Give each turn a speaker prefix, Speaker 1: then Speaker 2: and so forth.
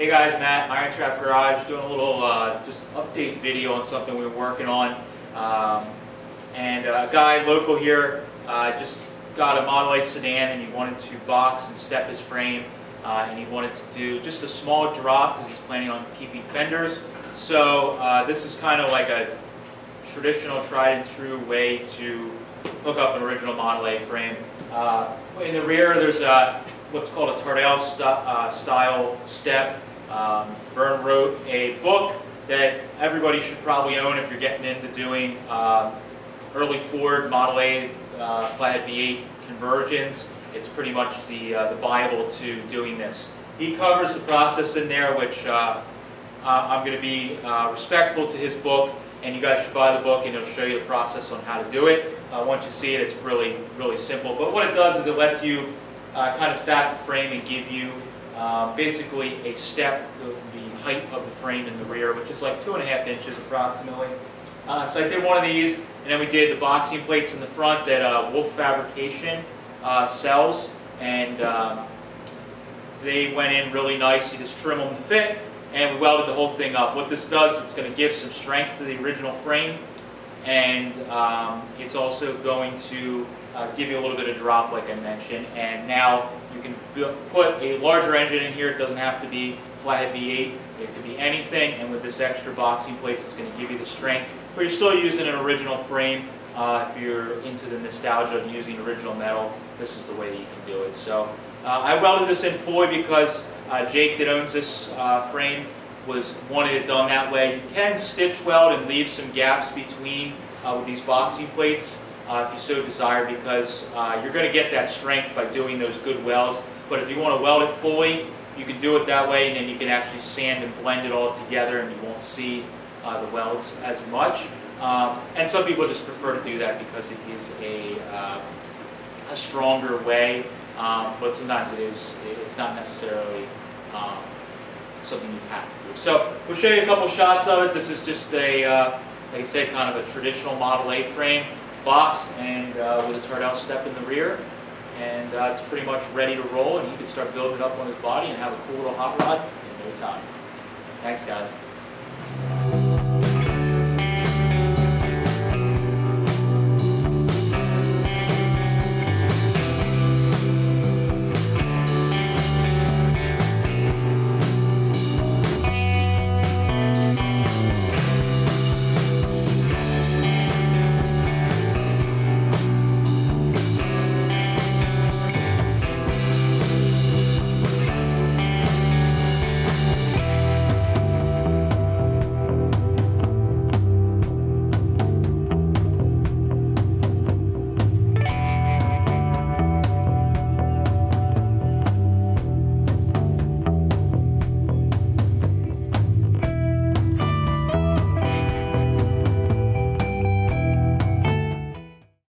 Speaker 1: Hey guys, Matt, IronTrap Garage, doing a little just update video on something we were working on. And a guy local here just got a Model A sedan and he wanted to box and step his frame. And he wanted to do just a small drop because he's planning on keeping fenders. So this is kind of like a traditional tried and true way to hook up an original Model A frame. In the rear there's what's called a Tardell style step. Vern wrote a book that everybody should probably own if you're getting into doing early Ford Model A flathead V8 conversions. It's pretty much the Bible to doing this. He covers the process in there, which I'm going to be respectful to his book, and you guys should buy the book and it'll show you the process on how to do it. Once you see it, it's really simple. But what it does is it lets you kind of stack the frame and give you basically a step, the height of the frame in the rear, which is like 2.5 inches approximately. So I did one of these, and then we did the boxing plates in the front that Wolf Fabrication sells, and they went in really nice. You just trim them to fit, and we welded the whole thing up. What this does, it's going to give some strength to the original frame, and it's also going to give you a little bit of drop, like I mentioned. And now you can put a larger engine in here. It doesn't have to be flathead V8. It could be anything, and with this extra boxing plates, it's going to give you the strength. But you're still using an original frame. If you're into the nostalgia of using original metal, this is the way that you can do it. So I welded this in fully because Jake that owns this frame wanted it done that way. You can stitch weld and leave some gaps between with these boxing plates if you so desire, because you're going to get that strength by doing those good welds. But if you want to weld it fully, you can do it that way, and then you can actually sand and blend it all together, and you won't see the welds as much. And some people just prefer to do that because it is a stronger way, but sometimes it's not necessarily something you have to do. So we'll show you a couple shots of it. This is just a, like I said, kind of a traditional Model A frame, boxed and with a Tardell step in the rear. And it's pretty much ready to roll, and he can start building it up on his body and have a cool little hot rod in no time. Thanks, guys.